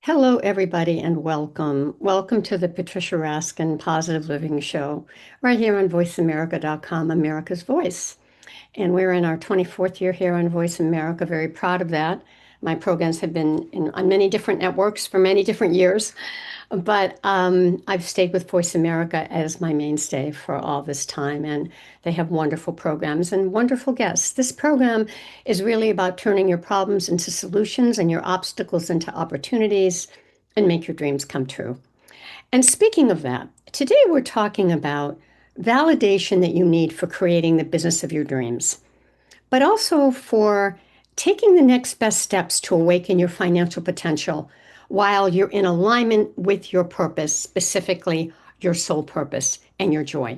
Hello, everybody, and welcome. Welcome to the Patricia Raskin Positive Living Show, right here on VoiceAmerica.com, America's Voice. And we're in our 24th year here on Voice America. Very proud of that. My programs have been on many different networks for many different years, but I've stayed with Voice America as my mainstay for all this time, and they have wonderful programs and wonderful guests. This program is really about turning your problems into solutions and your obstacles into opportunities and make your dreams come true. And speaking of that, today we're talking about validation that you need for creating the business of your dreams, but also for taking the next best steps to awaken your financial potential while you're in alignment with your purpose, specifically your soul purpose and your joy.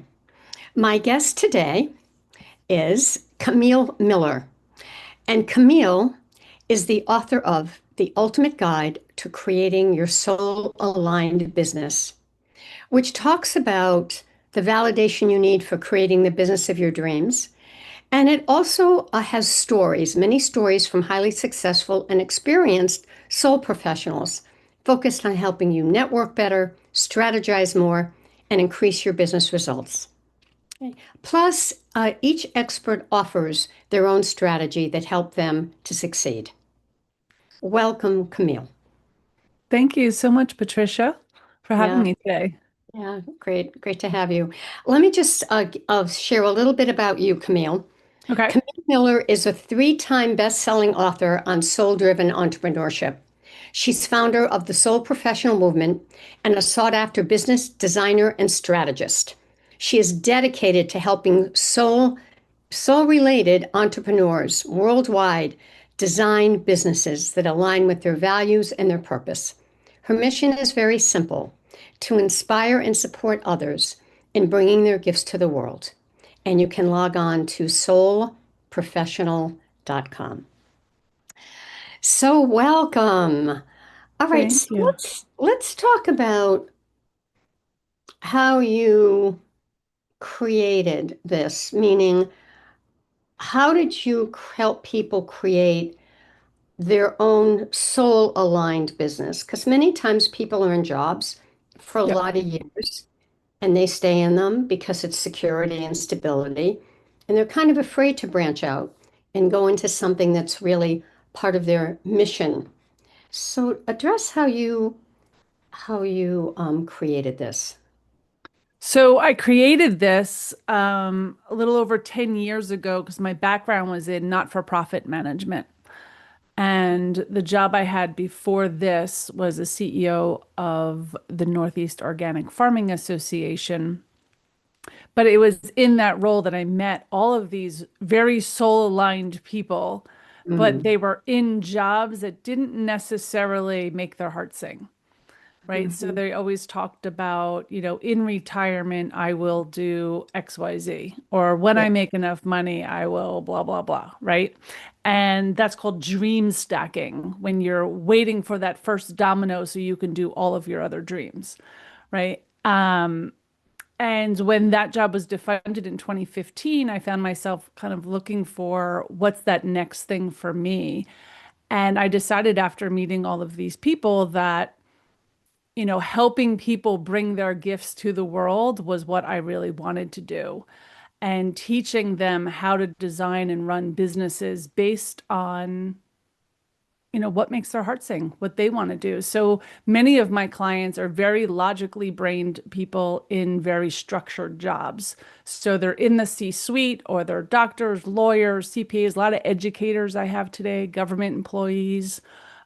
My guest today is Camille Miller. And Camille is the author of The Ultimate Guide to Creating Your Soul Aligned Business, which talks about the validation you need for creating the business of your dreams. And it also has stories, many stories from highly successful and experienced soul professionals focused on helping you network better, strategize more, and increase your business results. Plus, each expert offers their own strategy that help them to succeed. Welcome, Camille. Thank you so much, Patricia, for having Yeah, me today. yeah, great to have you. Let me just share a little bit about you, Camille. Okay. Camille Miller is a three-time best-selling author on soul-driven entrepreneurship. She's founder of the Soul Professional Movement and a sought-after business designer and strategist. She is dedicated to helping soul-related entrepreneurs worldwide design businesses that align with their values and their purpose. Her mission is very simple: to inspire and support others in bringing their gifts to the world. And you can log on to soulprofessional.com. So welcome. All right, Thank so you. let's talk about how you created this, meaning how did you help people create their own soul aligned business? Because many times people are in jobs for a Yep. lot of years and they stay in them because it's security and stability. And they're kind of afraid to branch out and go into something that's really part of their mission. So address how you created this. So I created this a little over 10 years ago because my background was in not-for-profit management. And the job I had before this was a CEO of the Northeast Organic Farming Association. But it was in that role that I met all of these very soul-aligned people, but Mm, they were in jobs that didn't necessarily make their heart sing. Right. So mhm. they always talked about, in retirement, I will do XYZ, or when Yeah. I make enough money, I will blah, blah, blah. Right. And that's called dream stacking when you're waiting for that first domino so you can do all of your other dreams. Right. And when that job was defunded in 2015, I found myself kind of looking for what's that next thing for me. And I decided after meeting all of these people that helping people bring their gifts to the world was what I really wanted to do. And teaching them how to design and run businesses based on, what makes their heart sing, what they want to do. So many of my clients are very logically brained people in very structured jobs. So they're in the C-suite or they're doctors, lawyers, CPAs, a lot of educators I have today, government employees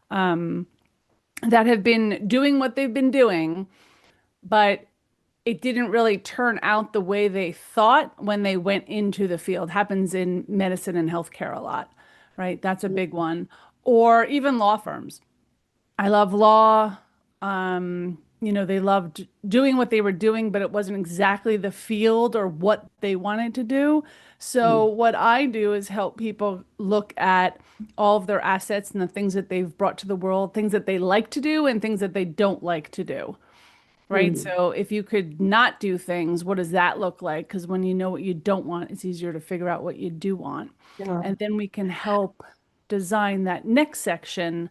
that have been doing what they've been doing, but it didn't really turn out the way they thought when they went into the field. Happens in medicine and healthcare a lot, right? That's a big one. Or even law firms. I love law. They loved doing what they were doing, but it wasn't exactly the field or what they wanted to do. So Mm, what I do is help people look at all of their assets and the things that they've brought to the world, things that they like to do and things that they don't like to do. Right. mm. So if you could not do things, what does that look like? Because when you know what you don't want, it's easier to figure out what you do want. Sure. And then we can help design that next section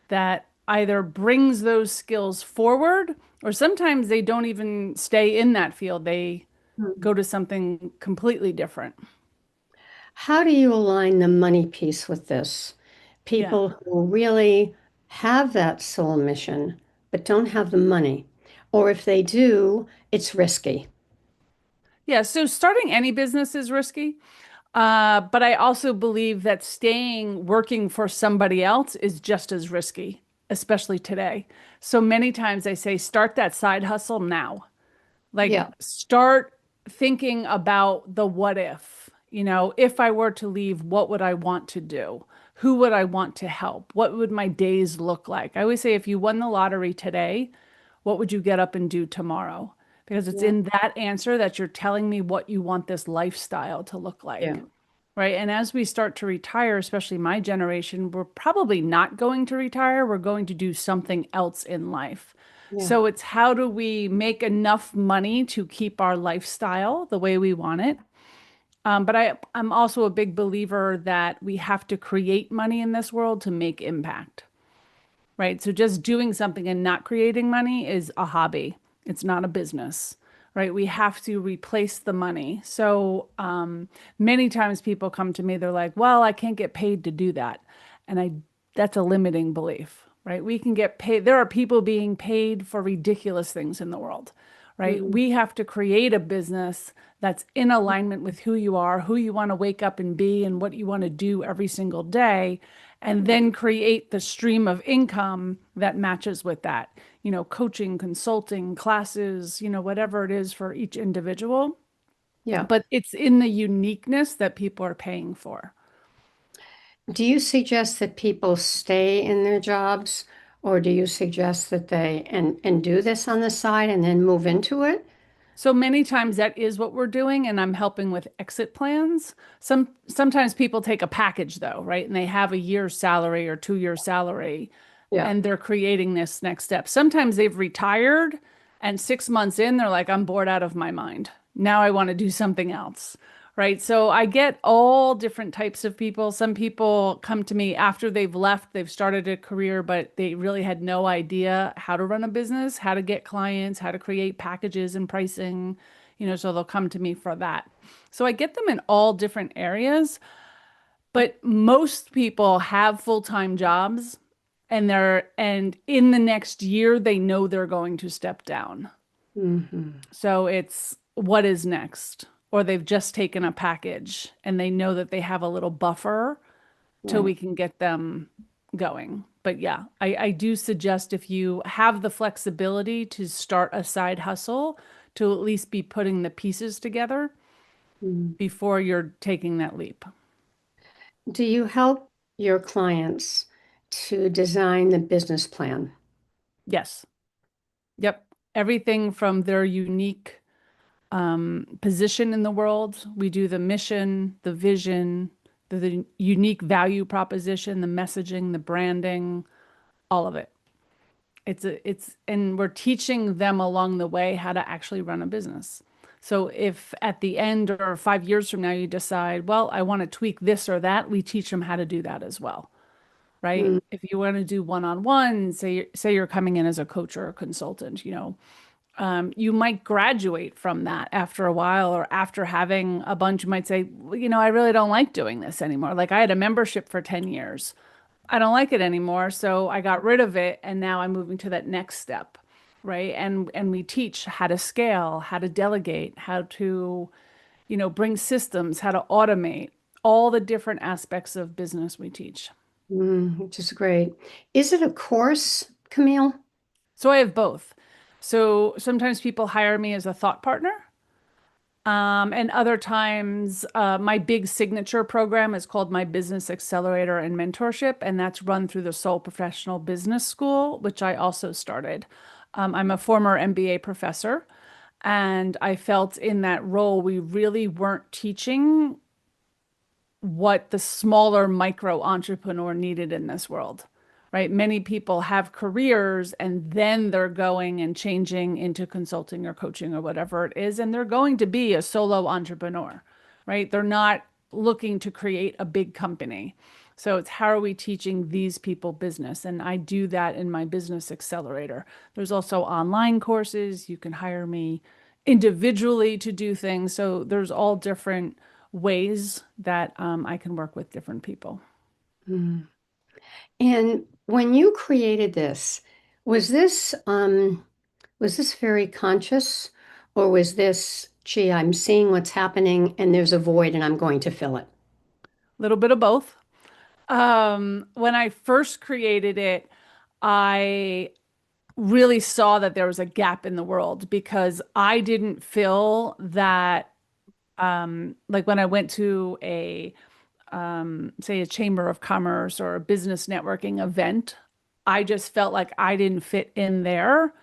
that either brings those skills forward, or sometimes they don't even stay in that field. They Mm. go to something completely different. How do you align the money piece with this? Yeah. People who really have that soul mission, but don't have the money. Or if they do, it's risky. Yeah. So starting any business is risky. But I also believe that staying working for somebody else is just as risky, especially today. So many times I say, start that side hustle now. Like, Yeah. start thinking about the what if. If I were to leave, what would I want to do? Who would I want to help? What would my days look like? I always say, if you won the lottery today, what would you get up and do tomorrow? Because it's Yeah. in that answer that you're telling me what you want this lifestyle to look Yeah. like. Right. And as we start to retire, especially my generation, we're probably not going to retire. We're going to do something else in life. Yeah. So it's how do we make enough money to keep our lifestyle the way we want it? But I'm also a big believer that we have to create money in this world to make impact. Right. So just doing something and not creating money is a hobby. It's not a business. Right. We have to replace the money. So many times people come to me, they're like, well, I can't get paid to do that. And that's a limiting belief. Right. We can get paid. There are people being paid for ridiculous things in the world. Right. Mm. We have to create a business that's in alignment with who you are, who you want to wake up and be, and what you want to do every single day, and then create the stream of income that matches with that. Coaching, consulting, classes, whatever it is for each individual. Yeah. But it's in the uniqueness that people are paying for. Do you suggest that people stay in their jobs, or do you suggest that they and do this on the side and then move into it? So many times that is what we're doing, and I'm helping with exit plans. Sometimes people take a package though, right? And they have a year's salary or 2 year salary, Yeah. and they're creating this next step. Sometimes they've retired, and 6 months in, they're like, I'm bored out of my mind. Now I want to do something else. Right. So I get all different types of people. Some people come to me after they've left, they've started a career, but they really had no idea how to run a business, how to get clients, how to create packages and pricing, so they'll come to me for that. So I get them in all different areas, but most people have full-time jobs, and in the next year they know they're going to step down. Hmm. So it's what is next? Or they've just taken a package and they know that they have a little buffer till Right. we can get them going. But yeah, I do suggest if you have the flexibility to start a side hustle, to at least be putting the pieces together Mm. before you're taking that leap. Do you help your clients to design the business plan? Yes. Yep. Everything from their unique position in the world. We do the mission, the vision, the unique value proposition, the messaging, the branding, all of it. And we're teaching them along the way how to actually run a business. So if at the end or 5 years from now you decide, well, I want to tweak this or that, we teach them how to do that as well, right? Mm. If you want to do one-on-one, say you're coming in as a coach or a consultant, you might graduate from that after a while, or after having a bunch, you might say, well, I really don't like doing this anymore. Like, I had a membership for 10 years. I don't like it anymore. So I got rid of it. And now I'm moving to that next step. Right. And we teach how to scale, how to delegate, how to, bring systems, how to automate, all the different aspects of business we teach. Which is great. Is it a course, Camille? So I have both. So sometimes people hire me as a thought partner. And other times, my big signature program is called my Business Accelerator and Mentorship, and that's run through the Soul Professional Business School, which I also started. I'm a former MBA professor, and I felt in that role we really weren't teaching what the smaller micro entrepreneur needed in this world, right? Many people have careers and then they're going and changing into consulting or coaching or whatever it is, and they're going to be a solo entrepreneur, right? They're not looking to create a big company. So it's how are we teaching these people business? And I do that in my business accelerator. There's also online courses. You can hire me individually to do things. So there's all different ways that I can work with different people. Mm. And when you created this, was this was this very conscious, or was this, gee, I'm seeing what's happening and there's a void and I'm going to fill it? A little bit of both. When I first created it, I really saw that there was a gap in the world because I didn't feel that, like when I went to say a chamber of commerce or a business networking event, I just felt like I didn't fit in there.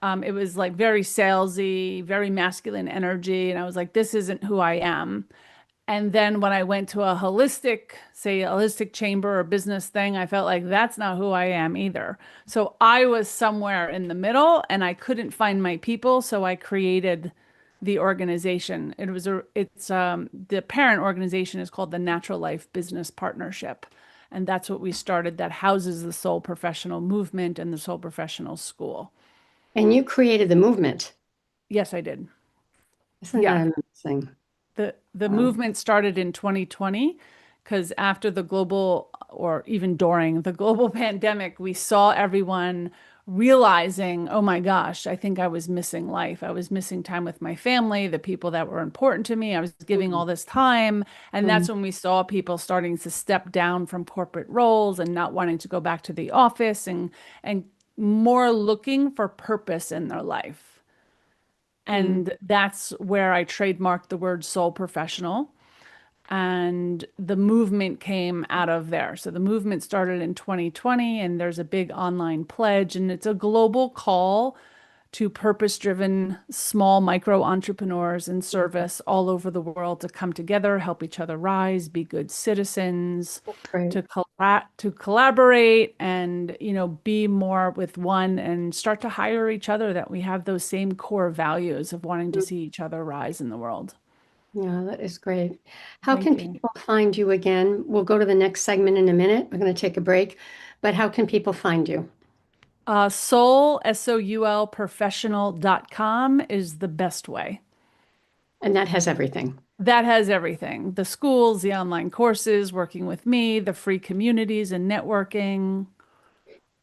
It was like very salesy, very masculine energy. And I was like, this isn't who I am. And then when I went to a holistic, say a holistic chamber or business thing, I felt like that's not who I am either. So I was somewhere in the middle and I couldn't find my people. So I created the organization. The parent organization is called the Natural Life Business Partnership. And that's what we started that houses the Soul Professional Movement and the Soul Professional School. And you created the movement. Yes, I did. Isn't Yeah. that amazing? The Wow. movement started in 2020 because after the global, or even during the global pandemic, we saw everyone realizing, oh my gosh, I think I was missing life. I was missing time with my family, the people that were important to me. I was giving all this time. And Mm, that's when we saw people starting to step down from corporate roles and not wanting to go back to the office and more looking for purpose in their life. mm. And that's where I trademarked the word soul professional. And the movement came out of there. So the movement started in 2020, and there's a big online pledge, and it's a global call to purpose-driven small micro entrepreneurs in service all over the world to come together, help each other rise, be good citizens, That's great. to collaborate and, be more with one and start to hire each other, that we have those same core values of wanting to Mm. see each other rise in the world. Yeah, that is great. How Thank can you. people find you again? We'll go to the next segment in a minute. We're going to take a break, but how can people find you? Soul professional.com is the best way. And that has everything. That has everything. The schools, the online courses, working with me, the free communities and networking,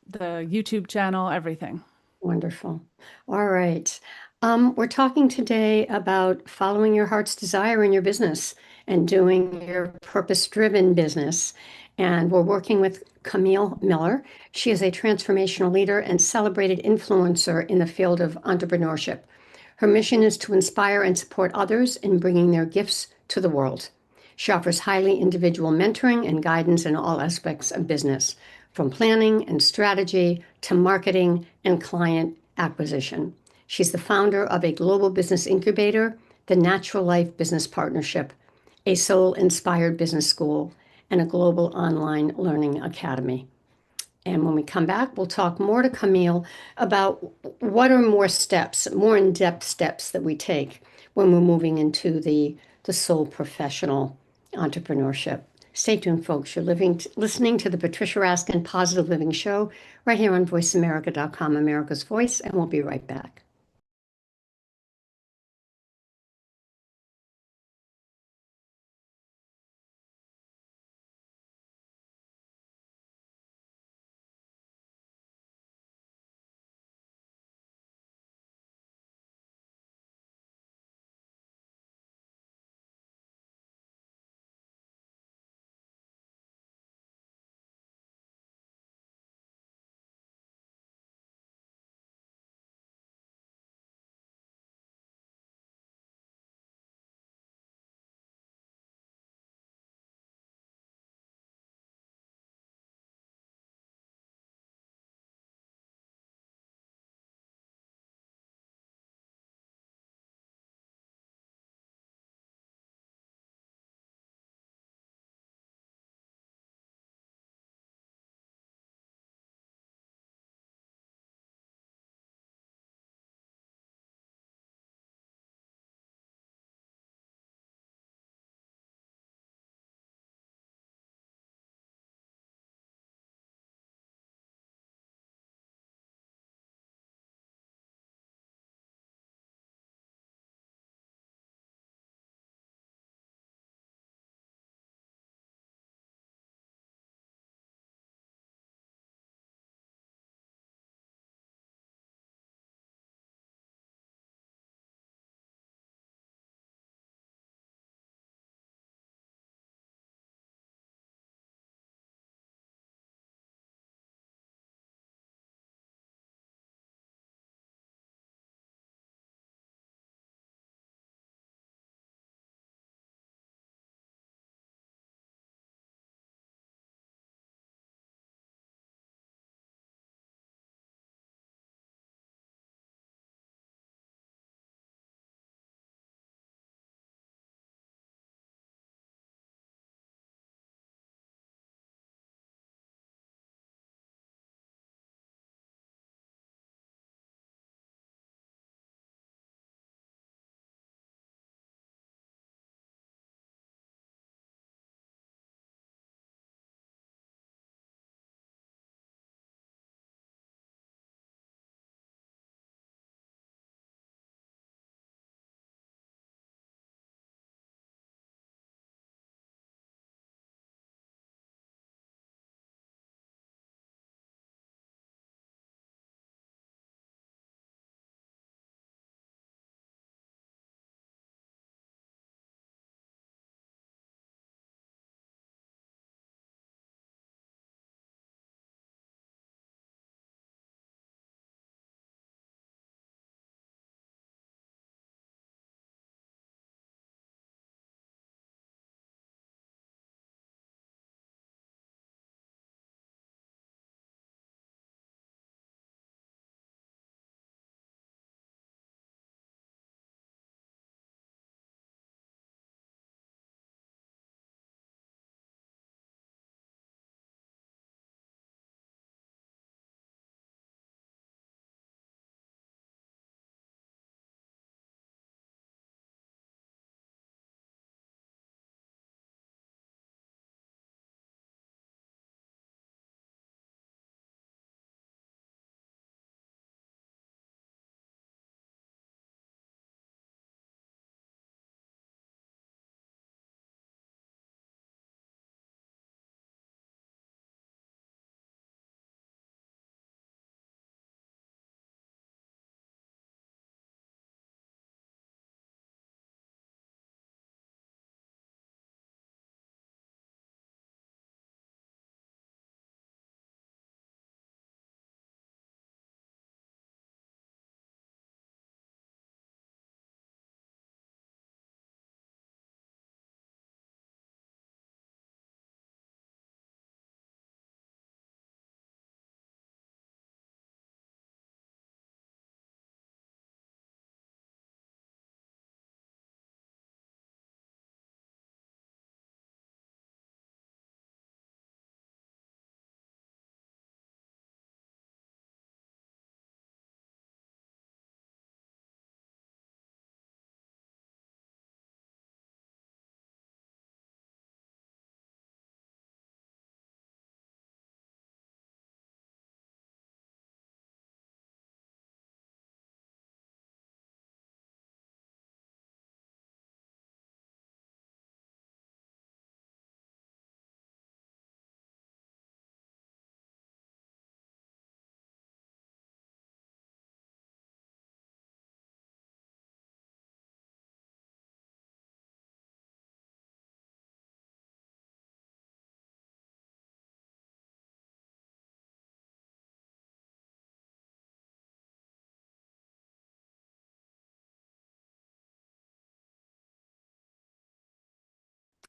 the YouTube channel, everything. Wonderful. All right. We're talking today about following your heart's desire in your business and doing your purpose-driven business. And we're working with Camille Miller. She is a transformational leader and celebrated influencer in the field of entrepreneurship. Her mission is to inspire and support others in bringing their gifts to the world. She offers highly individual mentoring and guidance in all aspects of business, from planning and strategy to marketing and client acquisition. She's the founder of a global business incubator, the Natural Life Business Partnership, a soul inspired business school, and a global online learning academy. And when we come back, we'll talk more to Camille about what are more steps, more in-depth steps that we take when we're moving into the soul professional entrepreneurship. Stay tuned, folks. You're listening to the Patricia Raskin Positive Living Show right here on voiceamerica.com, America's Voice, and we'll be right back.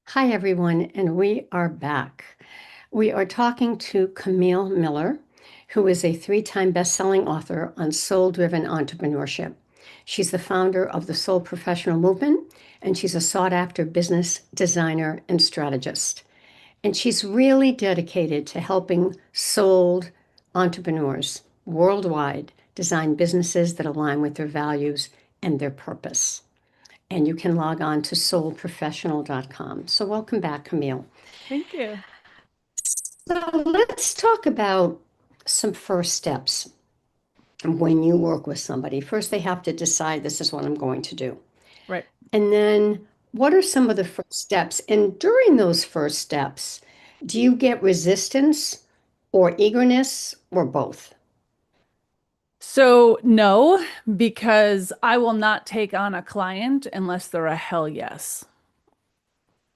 Hi, everyone, and we are back. We are talking to Camille Miller, who is a three-time best-selling author on soul-driven entrepreneurship. She's the founder of the Soul Professional Movement, and she's a sought-after business designer and strategist. And she's really dedicated to helping souled entrepreneurs worldwide design businesses that align with their values and their purpose. And you can log on to soulprofessional.com. So, welcome back, Camille. Thank you. So, let's talk about some first steps when you work with somebody. First, they have to decide this is what I'm going to do. Right. And then, what are some of the first steps? And during those first steps, do you get resistance or eagerness or both? So, no, because I will not take on a client unless they're a hell yes.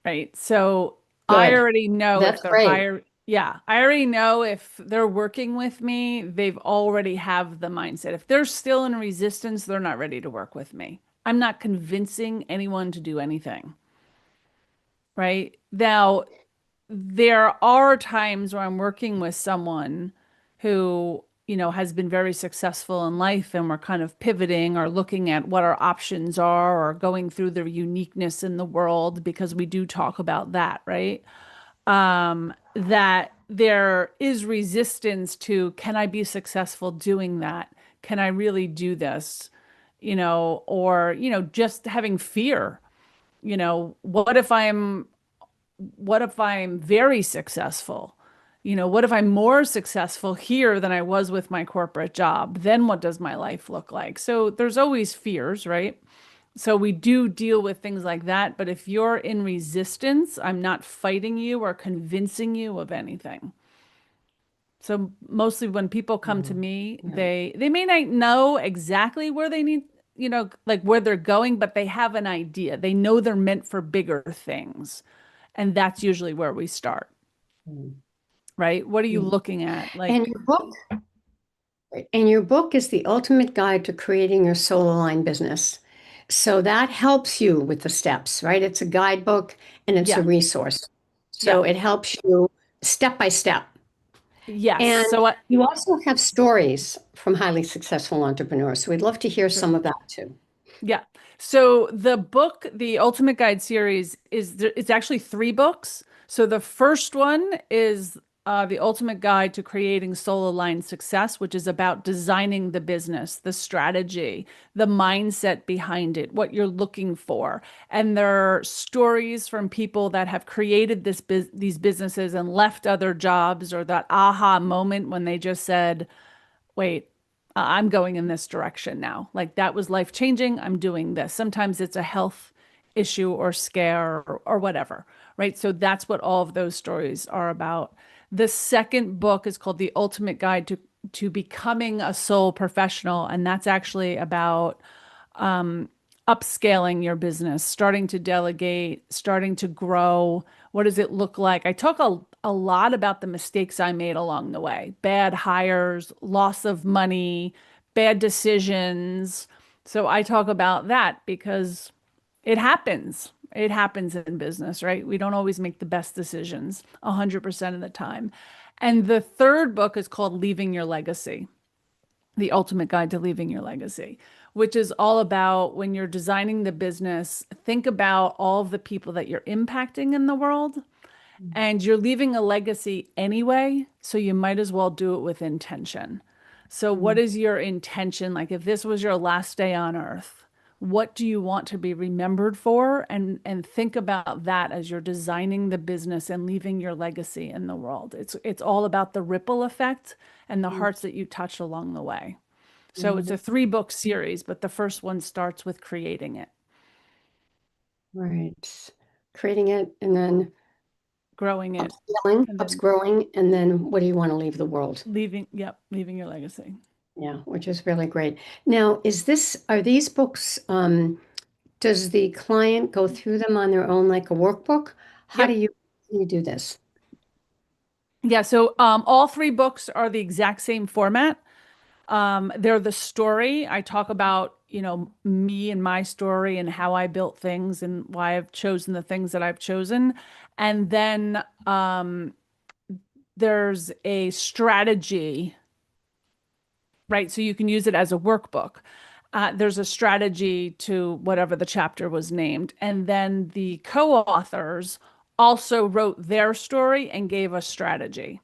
Right. So I Good. already know if That's they're great. hire. Yeah, I already know if they're working with me, they've already have the mindset. If they're still in resistance, they're not ready to work with me. I'm not convincing anyone to do anything. Right. Now, there are times where I'm working with someone who, has been very successful in life and we're kind of pivoting or looking at what our options are or going through their uniqueness in the world because we do talk about that, right? That there is resistance to, can I be successful doing that? Can I really do this? Or, just having fear. What if I'm very successful? What if I'm more successful here than I was with my corporate job? Then what does my life look like? So there's always fears, right? So we do deal with things like that. But if you're in resistance, I'm not fighting you or convincing you of anything. So mostly when people come to Mhm. me, Yeah. they may not know exactly where they need, like where they're going, but they have an idea. They know they're meant for bigger things. And that's usually where we start, Mm. right? What are you Yeah. looking at? And Like, your book is the ultimate guide to creating your soul aligned business. So that helps you with the steps, right? It's a guidebook and it's a yeah, resource. yeah, So it helps you step by step. yes. And So, you also have stories from highly successful entrepreneurs. So we'd love to hear sure. some of that too. Yeah. So the book, the Ultimate Guide series, it's actually three books. So the first one is the Ultimate Guide to Creating Soul Aligned Success, which is about designing the business, the strategy, the mindset behind it, what you're looking for. And there are stories from people that have created these businesses and left other jobs, or that aha moment when they just said, wait, I'm going in this direction now. Like that was life changing. I'm doing this. Sometimes it's a health issue or scare or whatever, right? So that's what all of those stories are about. The second book is called The Ultimate Guide to Becoming a Soul Professional, and that's actually about upscaling your business, starting to delegate, starting to grow. What does it look like? I talk a lot about the mistakes I made along the way, bad hires, loss of money, bad decisions. So I talk about that because it happens. It happens in business, right? We don't always make the best decisions 100% of the time. And the third book is called Leaving Your Legacy. The Ultimate Guide to Leaving Your Legacy, which is all about when you're designing the business, think about all of the people that you're impacting in the world, and you're leaving a legacy anyway, so you might as well do it with intention. So, what Mm. is your intention? Like, if this was your last day on earth, what do you want to be remembered for? And think about that as you're designing the business and leaving your legacy in the world. It's all about the ripple effect and the Mm. hearts that you touch along the way. So it's Mhm. a three-book series, but the first one starts with creating it, Right. Creating it and then growing it, upscaling, and then upsgrowing, and then what do you want to leave the world? leaving your legacy. Yeah, which is really great. Now, are these books, does the client go through them on their own like a workbook? How Yep. do you do this? Yeah, so all three books are the exact same format. They're the story. I talk about, me and my story and how I built things and why I've chosen the things that I've chosen. And then there's a strategy, right? So you can use it as a workbook. There's a strategy to whatever the chapter was named. And then the co-authors also wrote their story and gave a strategy.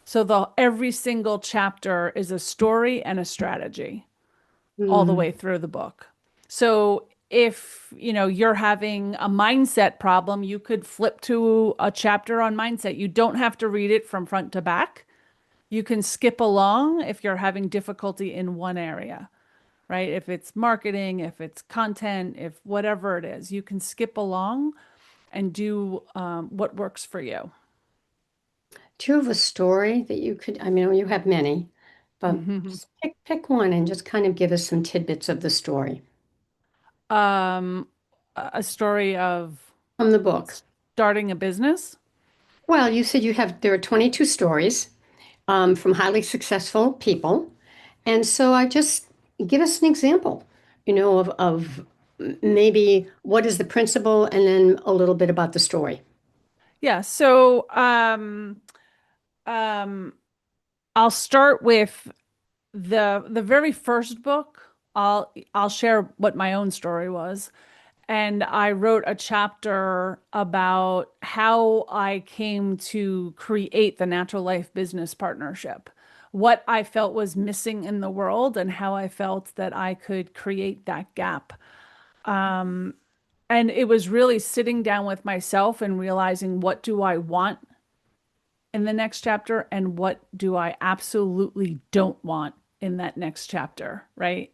So every single chapter is a story and a strategy all the Hmm. way through the book. So if, you're having a mindset problem, you could flip to a chapter on mindset. You don't have to read it from front to back. You can skip along if you're having difficulty in one area, right? If it's marketing, if it's content, if whatever it is, you can skip along and do what works for you. Do you have a story that you could, I mean, you have many, but just pick one and just kind of give us some tidbits of the story um, a story of from the book. starting a business. Well, you said there are 22 stories from highly successful people. And so I just give us an example, of maybe what is the principle and then a little bit about the story. Yeah. So um, I'll start with the very first book. I'll share what my own story was. And I wrote a chapter about how I came to create the Natural Life Business Partnership, what I felt was missing in the world, and how I felt that I could create that gap. And it was really sitting down with myself and realizing, what do I want in the next chapter and what do I absolutely don't want in that next chapter, right?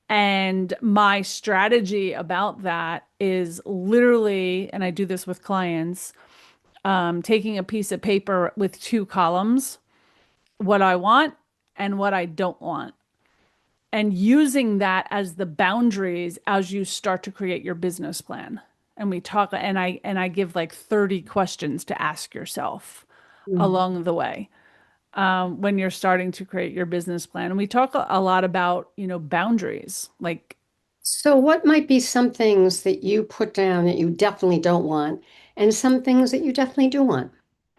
And my strategy about that is literally, and I do this with clients, taking a piece of paper with two columns, what I want and what I don't want, and using that as the boundaries as you start to create your business plan. And we talk, and I give like 30 questions to ask yourself Mm. along the way when you're starting to create your business plan. And we talk a lot about, boundaries. Like, So, what might be some things that you put down that you definitely don't want, and some things that you definitely do want?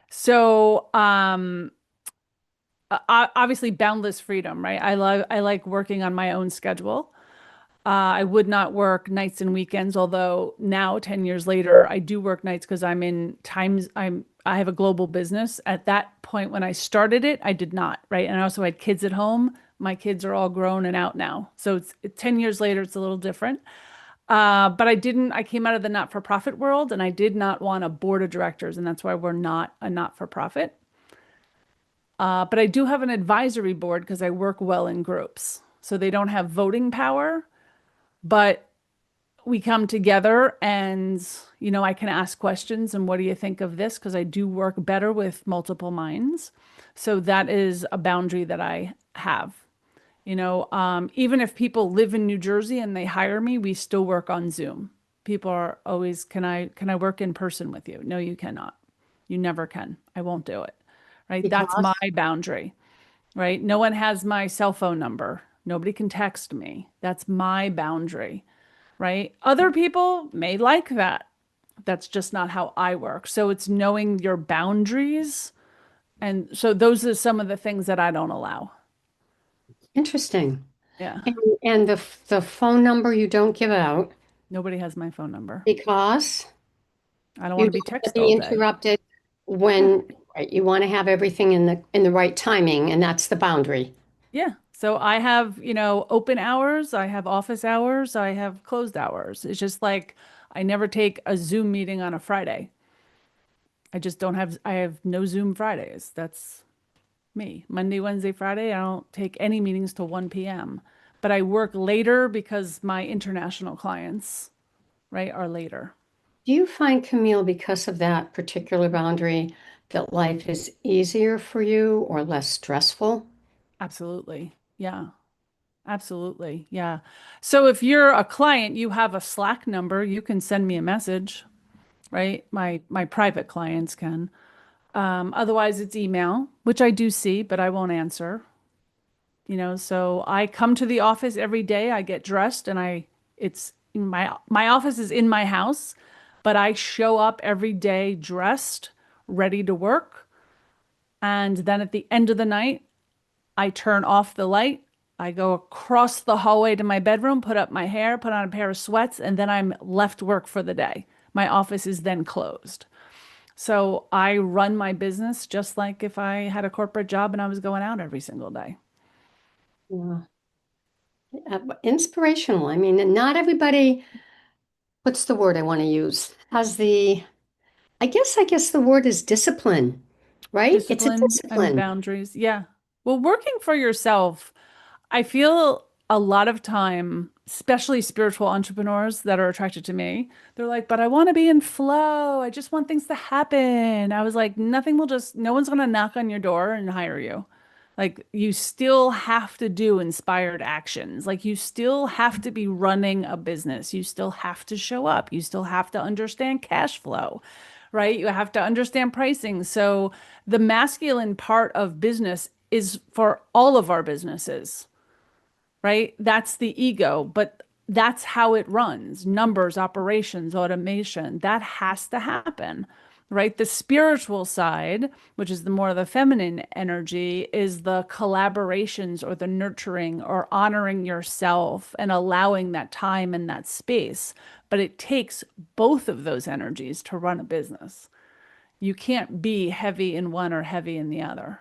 so, obviously boundless freedom, right? I like working on my own schedule. I would not work nights and weekends, although now 10 years later, I do work nights because I have a global business. At that point when I started it, I did not, right? And I also had kids at home. My kids are all grown and out now. So it's 10 years later, it's a little different. But I came out of the not-for-profit world and I did not want a board of directors, and that's why we're not a not-for-profit. But I do have an advisory board because I work well in groups. So they don't have voting power, but we come together and, I can ask questions and what do you think of this? Because I do work better with multiple minds. So that is a boundary that I have. Even if people live in New Jersey and they hire me, we still work on Zoom. People are always, can I work in person with you? No, you cannot. You never can. I won't do it. Right? That's my Because boundary, right? No one has my cell phone number. Nobody can text me. That's my boundary, right? Other people may like that. That's just not how I work. So it's knowing your boundaries. And so those are some of the things that I don't allow. interesting. Yeah. And the phone number you don't give out Nobody has my phone number. because I don't you want to be don't want to text be all day. interrupted Yeah. when, right, you want to have everything in the right timing, and that's the boundary. Yeah. So I have, open hours, I have office hours, I have closed hours. It's just like I never take a Zoom meeting on a Friday. I have no Zoom Fridays. That's me. Monday, Wednesday, Friday, I don't take any meetings till 1 p.m. But I work later because my international clients, right, are later. Do you find, Camille, because of that particular boundary, that life is easier for you or less stressful? Absolutely. Yeah. Absolutely. Yeah. So if you're a client, you have a Slack number, you can send me a message, right? My private clients can. Otherwise, it's email, which I do see, but I won't answer. So I come to the office every day, I get dressed and it's my office is in my house, but I show up every day dressed, ready to work. And then at the end of the night, I turn off the light. I go across the hallway to my bedroom, put up my hair, put on a pair of sweats, and then I'm left work for the day. My office is then closed. So I run my business just like if I had a corporate job and I was going out every single day. Yeah. Inspirational. I mean, not everybody, what's the word I want to use? Has the, I guess the word is discipline, right? It's a Discipline and discipline. boundaries. Yeah. Well, working for yourself, I feel a lot of time, especially spiritual entrepreneurs that are attracted to me, they're like, but I want to be in flow. I just want things to happen. I was like, no one's going to knock on your door and hire you. Like, you still have to do inspired actions. Like, you still have to be running a business. You still have to show up. You still have to understand cash flow, right? You have to understand pricing. So, the masculine part of business is for all of our businesses, right? That's the ego, but that's how it runs. Numbers, operations, automation, that has to happen, right? The spiritual side, which is the more the feminine energy, is the collaborations or the nurturing or honoring yourself and allowing that time and that space. But it takes both of those energies to run a business. You can't be heavy in one or heavy in the other.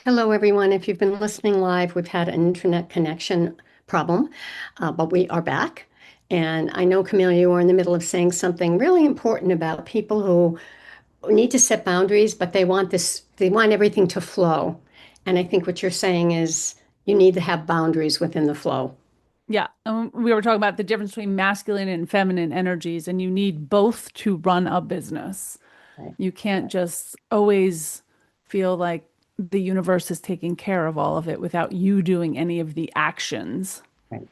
Hello, everyone. If you've been listening live, we've had an internet connection problem, but we are back. And I know, Camille, you were in the middle of saying something really important about people who need to set boundaries, but they want everything to flow. And I think what you're saying is you need to have boundaries within the flow. Yeah, we were talking about the difference between masculine and feminine energies, and you need both to run a business. Right, You can't just always feel like the universe is taking care of all of it without you doing any of the actions. right,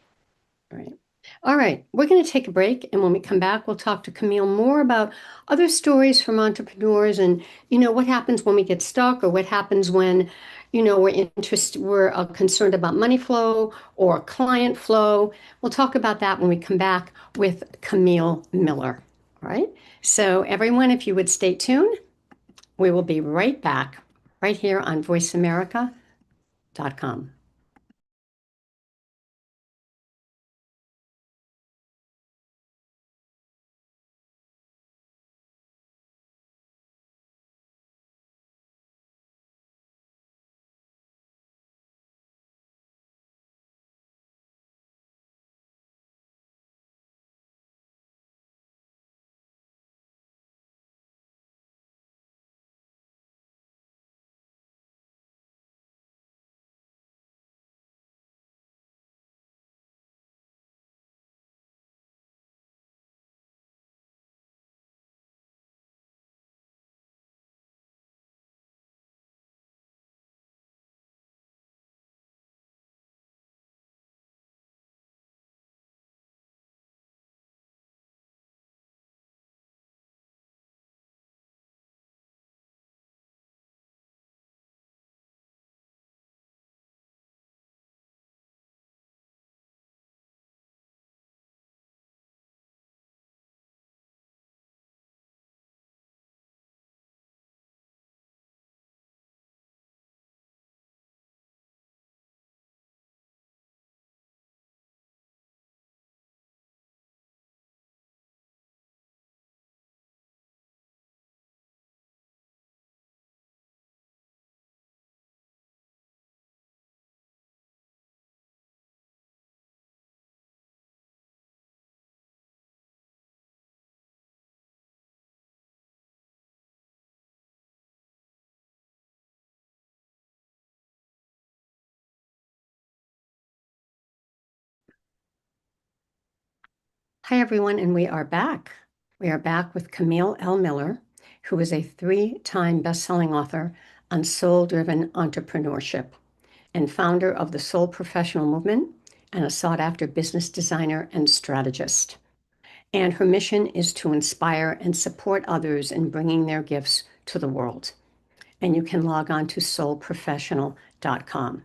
right. All right, we're going to take a break, and when we come back, we'll talk to Camille more about other stories from entrepreneurs and, what happens when we get stuck or what happens when, we're concerned about money flow or client flow. We'll talk about that when we come back with Camille Miller. All right, so everyone, if you would stay tuned, we will be right back right here on voiceamerica.com. Hi, everyone, and we are back. We are back with Camille L. Miller, who is a three-time best-selling author on soul-driven entrepreneurship and founder of the Soul Professional Movement and a sought-after business designer and strategist. And her mission is to inspire and support others in bringing their gifts to the world. And you can log on to soulprofessional.com.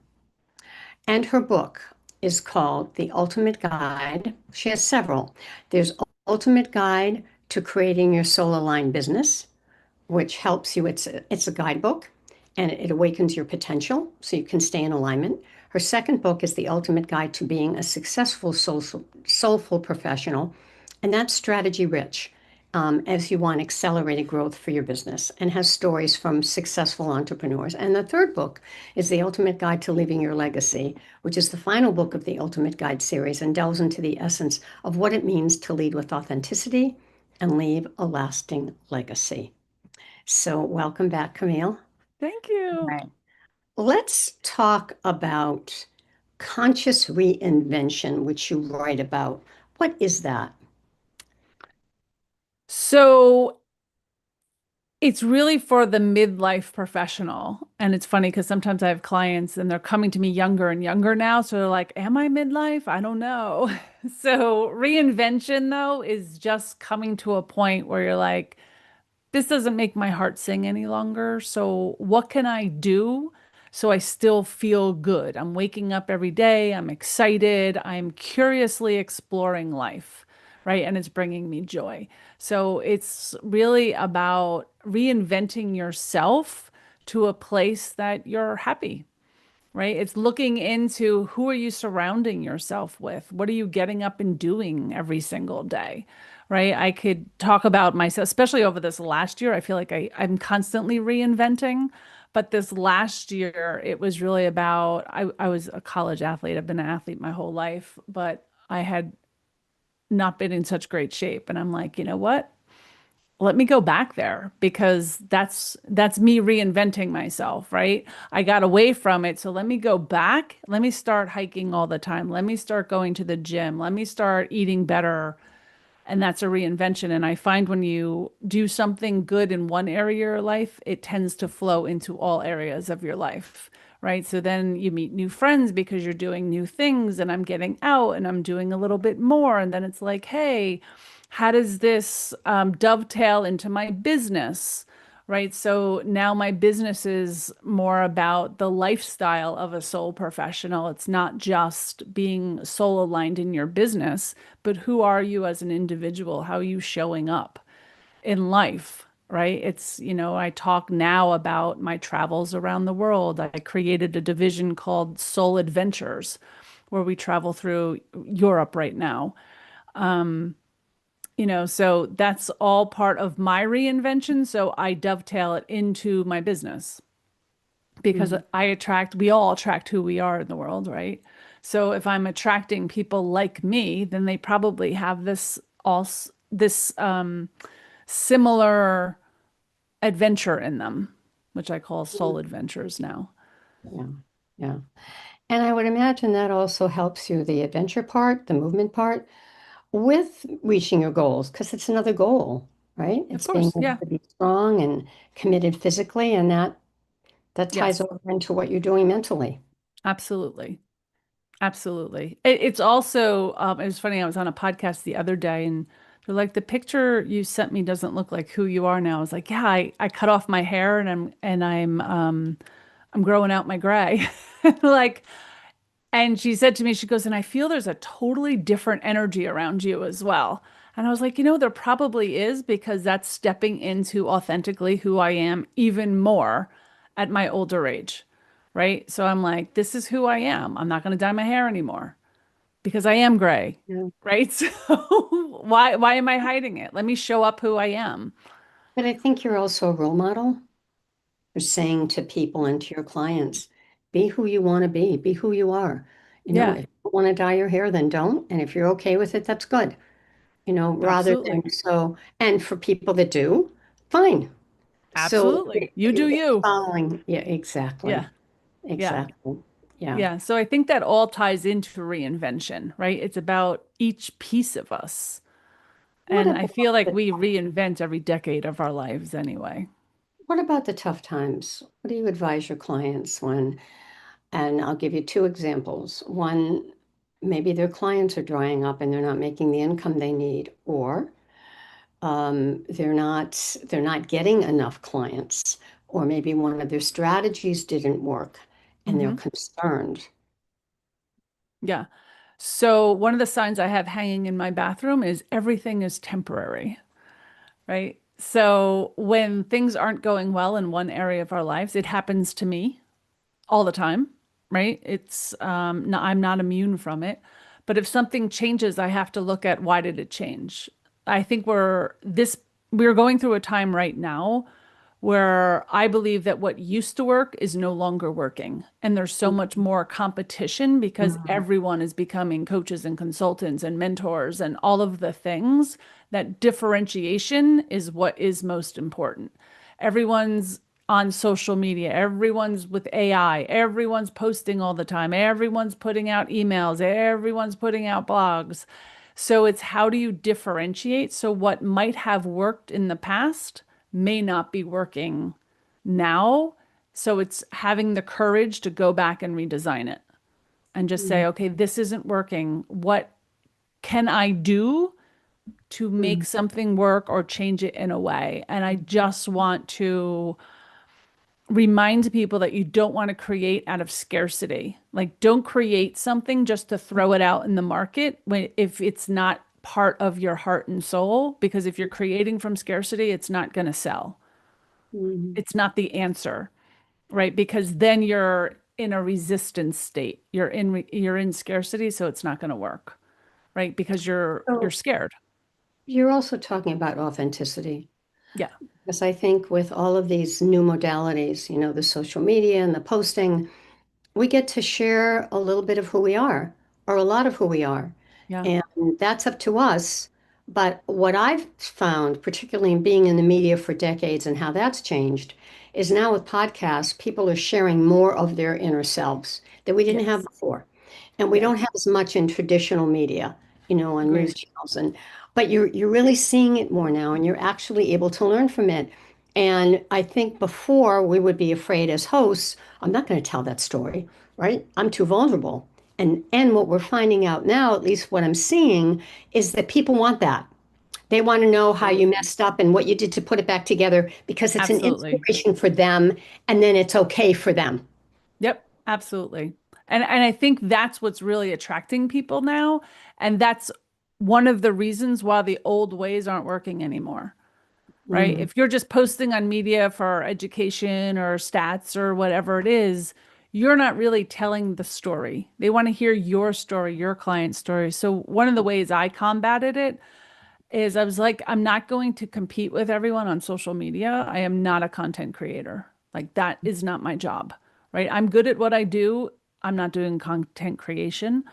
And her book is called The Ultimate Guide. She has several. There's Ultimate Guide to Creating Your Soul Aligned Business, which helps you. It's a guidebook and it awakens your potential so you can stay in alignment. Her second book is The Ultimate Guide to Being a Successful Soulful Professional, and that's strategy rich as you want accelerated growth for your business and has stories from successful entrepreneurs. And the third book is The Ultimate Guide to Leaving Your Legacy, which is the final book of the Ultimate Guide series and delves into the essence of what it means to lead with authenticity and leave a lasting legacy. So, welcome back, Camille. Thank you. Right. Let's talk about conscious reinvention, which you write about. What is that? So it's really for the midlife professional. And it's funny because sometimes I have clients and they're coming to me younger and younger now. So they're like, am I midlife? I don't know. So reinvention, though, is just coming to a point where you're like, this doesn't make my heart sing any longer. So what can I do so I still feel good? I'm waking up every day. I'm excited. I'm curiously exploring life, right? And it's bringing me joy. So it's really about reinventing yourself to a place that you're happy, right? It's looking into who are you surrounding yourself with? What are you getting up and doing every single day, right? I could talk about myself, especially over this last year. I feel like I'm constantly reinventing, But this last year, it was really about I was a college athlete. I've been an athlete my whole life, but I had not been in such great shape. And I'm like, you know what? Let me go back there because that's me reinventing myself, right? I got away from it, so let me go back. Let me start hiking all the time. Let me start going to the gym. Let me start eating better. And that's a reinvention. And I find when you do something good in one area of your life, it tends to flow into all areas of your life, right? So then you meet new friends because you're doing new things, and I'm getting out and I'm doing a little bit more. And then it's like, hey, how does this dovetail into my business? Right. So now my business is more about the lifestyle of a soul professional. It's not just being soul aligned in your business, but who are you as an individual? How are you showing up in life? Right. It's, I talk now about my travels around the world. I created a division called Soul Adventures, where we travel through Europe right now. So that's all part of my reinvention. So I dovetail it into my business because Mhm. we all attract who we are in the world, right? So if I'm attracting people like me, then they probably have this similar adventure in them, which I call soul adventures now. Yeah, yeah. And I would imagine that also helps you, the adventure part, the movement part, with reaching your goals, because it's another goal, right? Of It's being course. able Yeah. to be strong and committed physically, and that ties Yes. over into what you're doing mentally. Absolutely. Absolutely. It's also, it was funny. I was on a podcast the other day and they're like, the picture you sent me doesn't look like who you are now. I was like, yeah, I cut off my hair and I'm growing out my gray. Like, and she said to me, she goes, and I feel there's a totally different energy around you as well. And I was like, there probably is because that's stepping into authentically who I am even more at my older age. Right. So I'm like, this is who I am. I'm not going to dye my hair anymore because I am gray. Yeah. Right. So why am I hiding it? Let me show up who I am. But I think you're also a role model. You're saying to people and to your clients, be who you want to be who you are. Yeah, If you don't want to dye your hair, then don't. And if you're okay with it, that's good. Rather absolutely. than and for people that do, fine. So Absolutely. You do it's you. following, yeah, exactly. Yeah. Yeah. Exactly. Yeah. Yeah, so I think that all ties into reinvention, right? It's about each piece of us. What And I about feel like the we reinvent every decade of our lives anyway. what about the tough times? What do you advise your clients when, and I'll give you two examples. One, maybe their clients are drying up and they're not making the income they need, or they're not getting enough clients, or maybe one of their strategies didn't work and they're Hmm. concerned. Yeah. So one of the signs I have hanging in my bathroom is everything is temporary, right? So when things aren't going well in one area of our lives, it happens to me all the time, right? I'm not immune from it. But if something changes, I have to look at why did it change? I think we're going through a time right now where I believe that what used to work is no longer working. And there's so much more competition because Mhm. everyone is becoming coaches and consultants and mentors and all of the things that differentiation is what is most important. Everyone's on social media, everyone's with AI, everyone's posting all the time, everyone's putting out emails, everyone's putting out blogs. So it's how do you differentiate? So what might have worked in the past may not be working now. So it's having the courage to go back and redesign it and just say, okay, this isn't working. What can I do to make Mhm. something work or change it in a way? And I just want to remind people that you don't want to create out of scarcity. Like, don't create something just to throw it out in the market if it's not part of your heart and soul, because if you're creating from scarcity, it's not going to sell. Mhm. It's not the answer, right? Because then you're in a resistance state. You're in scarcity, so it's not going to work, right? Because you're So scared. you're also talking about authenticity. Yeah. Because I think with all of these new modalities, the social media and the posting, we get to share a little bit of who we are or a lot of who we are. Yeah. And that's up to us. But what I've found, particularly in being in the media for decades and how that's changed, is now with podcasts, people are sharing more of their inner selves that we didn't have Yes. before. And we Yeah. don't have as much in traditional media, on news Agreed. channels. But you're really seeing it more now and you're actually able to learn from it. And I think before we would be afraid as hosts, I'm not going to tell that story, right? I'm too vulnerable. And what we're finding out now, at least what I'm seeing, is that people want that. They want to know how you Absolutely. messed up and what you did to put it back together because it's an Absolutely. inspiration for them and then it's okay for them. Yep, absolutely. And I think that's what's really attracting people now. And that's one of the reasons why the old ways aren't working anymore, right? Mm, If you're just posting on media for education or stats or whatever it is, you're not really telling the story. They want to hear your story, your client's story. So one of the ways I combated it is I was like, I'm not going to compete with everyone on social media. I am not a content creator. Like that is not my job, right? I'm good at what I do. I'm not doing content creation.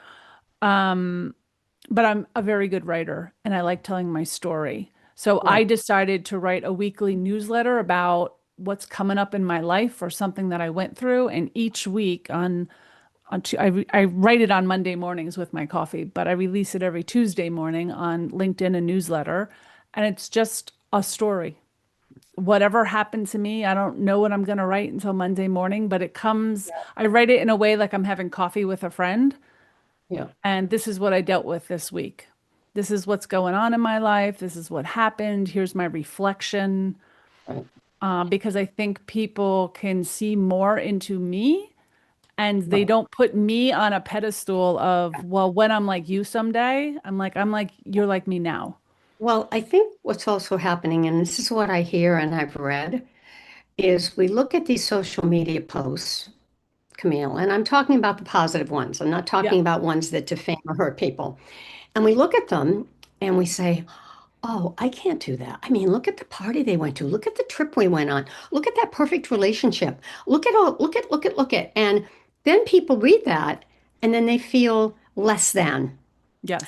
But I'm a very good writer and I like telling my story. So I right. decided to write a weekly newsletter about what's coming up in my life or something that I went through. And each week I write it on Monday mornings with my coffee, but I release it every Tuesday morning on LinkedIn and newsletter. And it's just a story. Whatever happened to me, I don't know what I'm going to write until Monday morning, but I write it in a way like I'm having coffee with a friend. Yeah. And this is what I dealt with this week. This is what's going on in my life. This is what happened. Here's my reflection. Right. Because I think people can see more into me and they Right. don't put me on a pedestal of, well, when I'm like you someday, you're like me now. Well, I think what's also happening, and this is what I hear and I've read, is we look at these social media posts, Camille, and I'm talking about the positive ones. I'm not Yeah. talking about ones that defame or hurt people. And we look at them and we say, oh, I can't do that. I mean, look at the party they went to. Look at the trip we went on. Look at that perfect relationship. Look at. And then people read that and then they feel less than. Yes.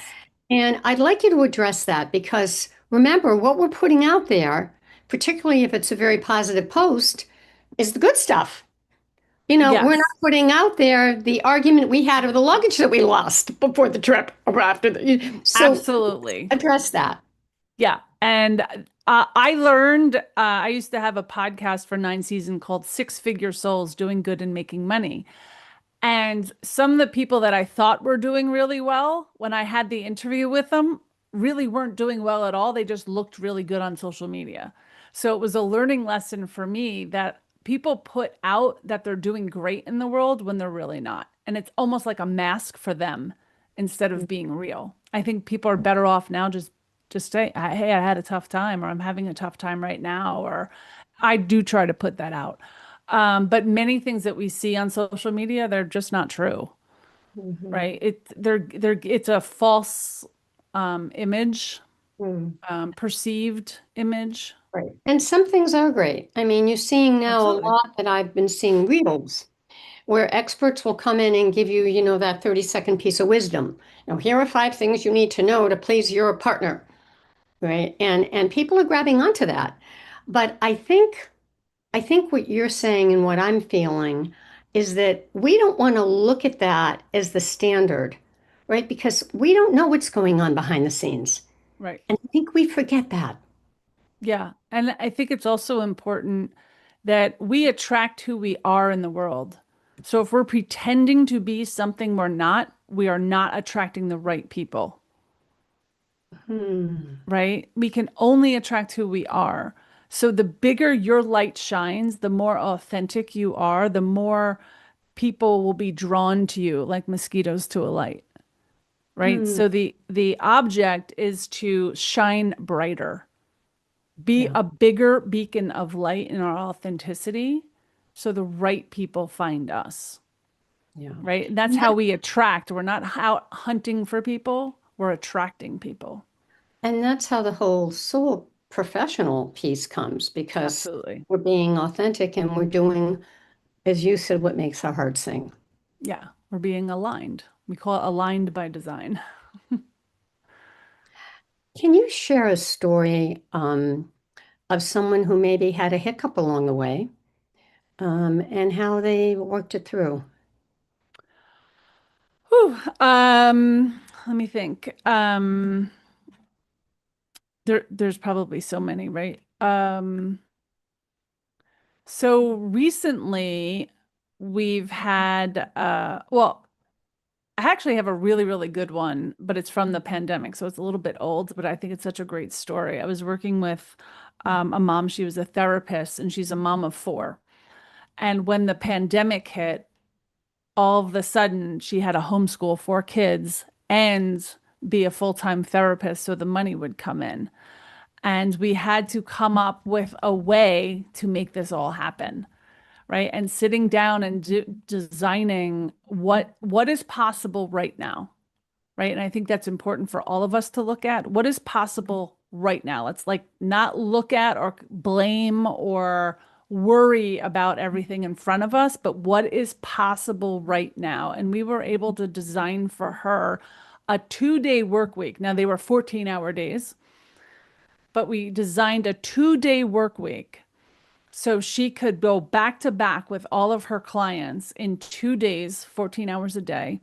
And I'd like you to address that because remember, what we're putting out there, particularly if it's a very positive post, is the good stuff. We're not Yes. putting out there the argument we had of the luggage that we lost before the trip or after so Absolutely. address that. Yeah. And I learned, I used to have a podcast for 9 seasons called Six Figure Souls Doing Good and Making Money. And some of the people that I thought were doing really well, when I had the interview with them, really weren't doing well at all. They just looked really good on social media. So it was a learning lesson for me that people put out that they're doing great in the world when they're really not. And it's almost like a mask for them instead of being real. I think people are better off now just say, "Hey, I had a tough time," or "I'm having a tough time right now," or I do try to put that out. But many things that we see on social media, they're just not true, Mhm. right? It's a false image, Mm. perceived image. Right. And some things are great. I mean, you're seeing now a Absolutely. lot that I've been seeing reels where experts will come in and give you, that 30-second piece of wisdom. Now, here are 5 things you need to know to please your partner, right? And people are grabbing onto that. But I think what you're saying and what I'm feeling is that we don't want to look at that as the standard, right? Because we don't know what's going on behind the scenes. Right. And I think we forget that. Yeah. And I think it's also important that we attract who we are in the world. So if we're pretending to be something we're not, we are not attracting the right people. Hmm. Right? We can only attract who we are. So the bigger your light shines, the more authentic you are, the more people will be drawn to you like mosquitoes to a light, right? Hmm. So the object is to shine brighter, be Yeah. a bigger beacon of light in our authenticity so the right people find us, Yeah. right? And that's And how that- we attract. We're not out hunting for people, we're attracting people. and that's how the whole soul professional piece comes because Absolutely. we're being authentic and we're doing, as you said, what makes our heart sing. Yeah, we're being aligned. We call it aligned by design. Can you share a story of someone who maybe had a hiccup along the way and how they worked it through? Whew. Let me think. There's probably so many, right? So recently we've had well, I actually have a really, really good one, but it's from the pandemic, so it's a little bit old, but I think it's such a great story. I was working with a mom, she was a therapist, and she's a mom of four. And when the pandemic hit, all of a sudden she had to homeschool four kids and be a full-time therapist so the money would come in. And we had to come up with a way to make this all happen, right? And sitting down and designing what is possible right now, right? And I think that's important for all of us to look at. What is possible right now? Let's like not look at or blame or worry about everything in front of us, but what is possible right now? And we were able to design for her a 2-day work week. Now they were 14-hour days, but we designed a 2-day work week so she could go back to back with all of her clients in 2 days, 14 hours a day.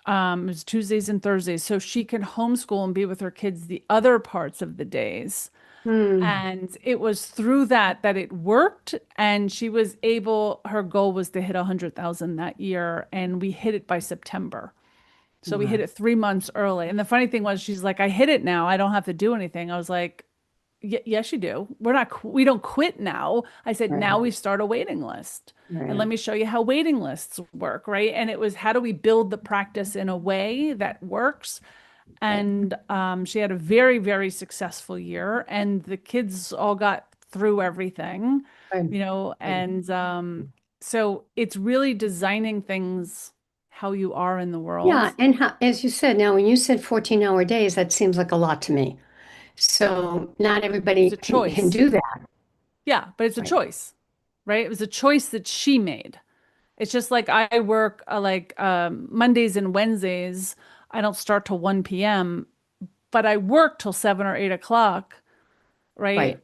It was Tuesdays and Thursdays. So she can homeschool and be with her kids the other parts of the days. Hmm. And it was through that it worked. And she was able, her goal was to hit 100,000 that year. And we hit it by September. So we hit Wow. it 3 months early. And the funny thing was, she's like, I hit it now. I don't have to do anything. I was like, yes, you do. We don't quit now. I said, now Right. we start a waiting list. And let Right. me show you how waiting lists work, right? And it was how do we build the practice in a way that works? And she had a very, very successful year, and the kids all got through everything, Good. Good. and so it's really designing things how you are in the Yeah, world. and how, as you said, now when you said 14-hour days, that seems like a lot to me. So not It's everybody a can choice. do that. Yeah, but it's a Right. choice, right? It was a choice that she made. It's just like I work Mondays and Wednesdays. I don't start till 1 p.m., but I work till 7 or 8 o'clock, right? Right.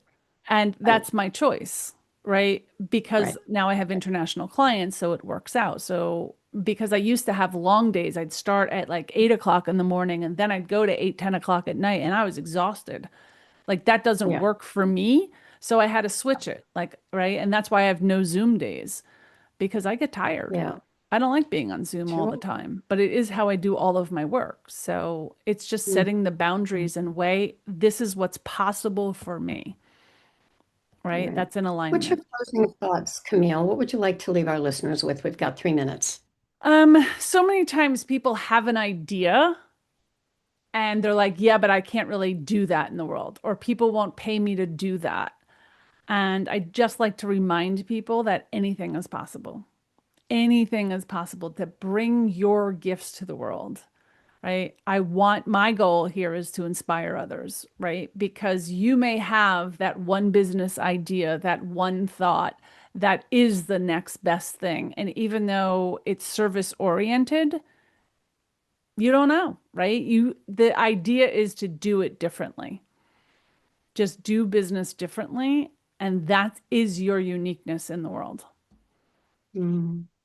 And Right. that's my choice, right? Because Right. now I have international clients, so it works out. So because I used to have long days, I'd start at like 8 o'clock in the morning and then I'd go to 8, 10 o'clock at night and I was exhausted. Like that doesn't Yeah. work for me. So I had to switch it, like, right? And that's why I have no Zoom days because I get tired. Yeah. I don't like being on Zoom all the Sure. time, but it is how I do all of my work. So it's just Mm. setting the boundaries and way, this is what's possible for me, right? Right. That's in What's your alignment. closing thoughts, Camille? What would you like to leave our listeners with? We've got 3 minutes. So many times people have an idea and they're like, yeah, but I can't really do that in the world, or people won't pay me to do that. And I just like to remind people that anything is possible. Anything is possible to bring your gifts to the world, right? My goal here is to inspire others, right? Because you may have that one business idea, that one thought that is the next best thing. And even though it's service oriented, you don't know, right? The idea is to do it differently. Just do business differently, and that is your uniqueness in the world.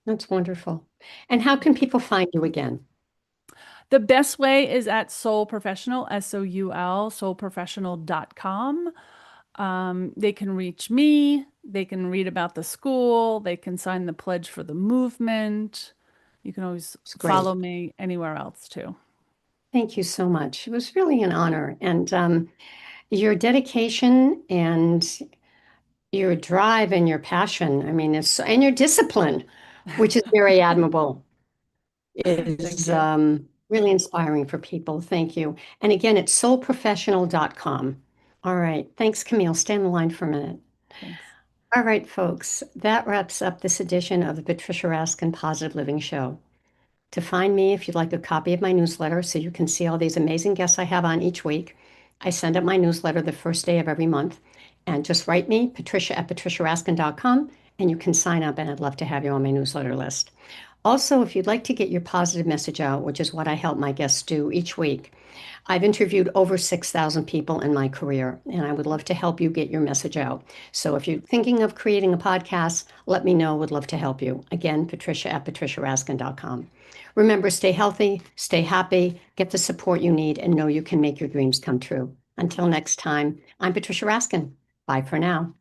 That's wonderful. And how can people find you again? The best way is at Soul Professional, SOUL, soulprofessional.com. They can reach me, they can read about the school, they can sign the pledge for the movement. You can always It's great. follow me anywhere else too. Thank you so much. It was really an honor. And your dedication and your drive and your passion, I mean, and your discipline, which is very admirable, Thank is you. really inspiring for people. Thank you. And again, it's soulprofessional.com. All right. Thanks, Camille. Stay on the line for a minute. Thanks. All right, folks. That wraps up this edition of the Patricia Raskin Positive Living Show. To find me, if you'd like a copy of my newsletter so you can see all these amazing guests I have on each week, I send out my newsletter the first day of every month. And just write me, Patricia at patriciaraskin.com, and you can sign up, and I'd love to have you on my newsletter list. Also, if you'd like to get your positive message out, which is what I help my guests do each week, I've interviewed over 6,000 people in my career, and I would love to help you get your message out. So if you're thinking of creating a podcast, let me know. Would love to help you. Again, Patricia at patriciaraskin.com. Remember, stay healthy, stay happy, get the support you need, and know you can make your dreams come true. Until next time, I'm Patricia Raskin. Bye for now.